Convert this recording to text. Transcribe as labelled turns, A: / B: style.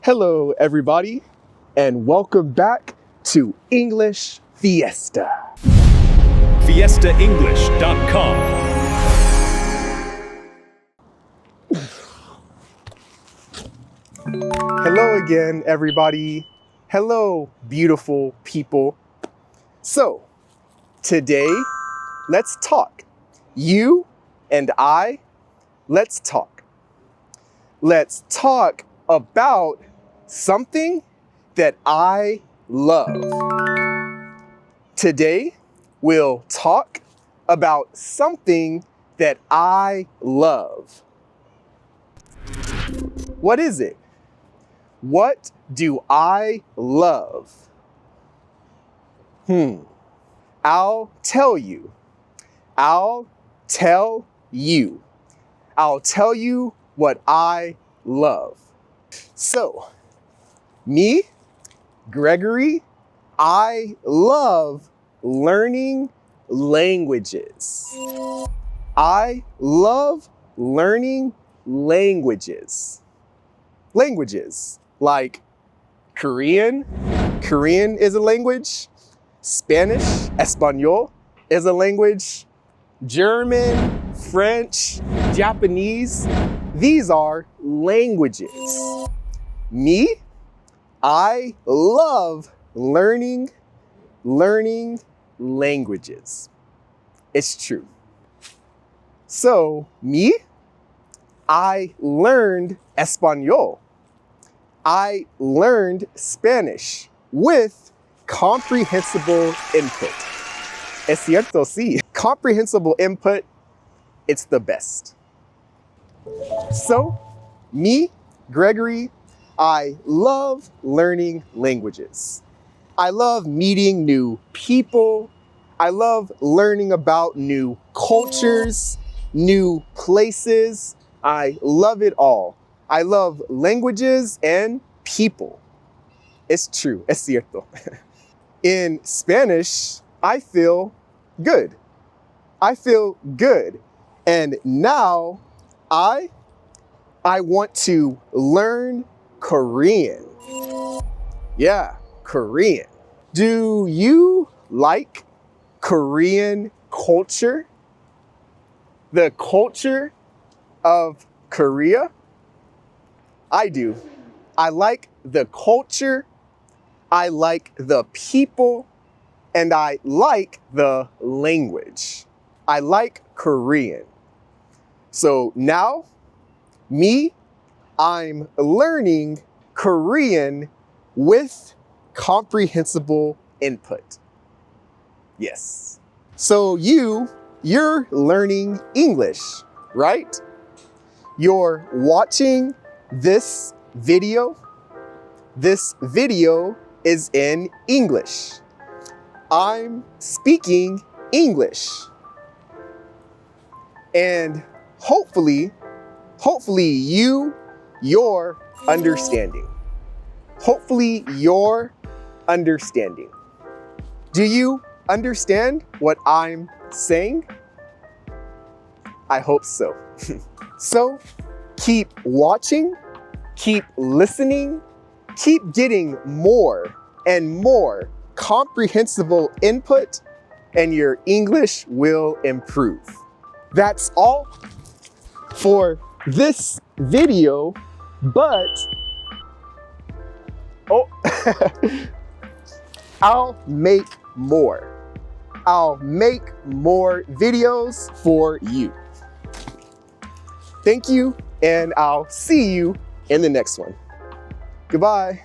A: Hello, everybody, and welcome back to English Fiesta.
B: FiestaEnglish.com.
A: Hello again, everybody. Hello, beautiful people. So, today, let's talk. You and I, let's talk. Let's talk about something that I love. Today, we'll talk about something that I love. What is it? What do I love? I'll tell you. I'll tell you. I'll tell you what I love. So, me, Gregory, I love learning languages. I love learning languages. Languages like Korean. Korean is a language. Spanish, Español, is a language. German, French, Japanese. These are languages. Me, I love learning languages. It's true. So, me, I learned Español. I learned Spanish with Comprehensible Input. Es cierto, sí. Comprehensible Input, it's the best. So, me, Gregory, I love learning languages. I love meeting new people. I love learning about new cultures, new places. I love it all. I love languages and people. It's true, es cierto. In Spanish, I feel good. I feel good. And now I want to learn Korean. Yeah, Korean. Do you like Korean culture? The culture of Korea? I do. I like the culture, I like the people, and I like the language. I like Korean. So now, me, I'm learning Korean with Comprehensible Input. Yes. So you're learning English, right? You're watching this video. This video is in English. I'm speaking English. And hopefully you're understanding. Hopefully you're understanding. Do you understand what I'm saying? I hope so. So keep watching, keep listening, keep getting more and more comprehensible input, and your English will improve. That's all for this video, but I'll make more. I'll make more videos for you. Thank you, and I'll see you in the next one. Goodbye.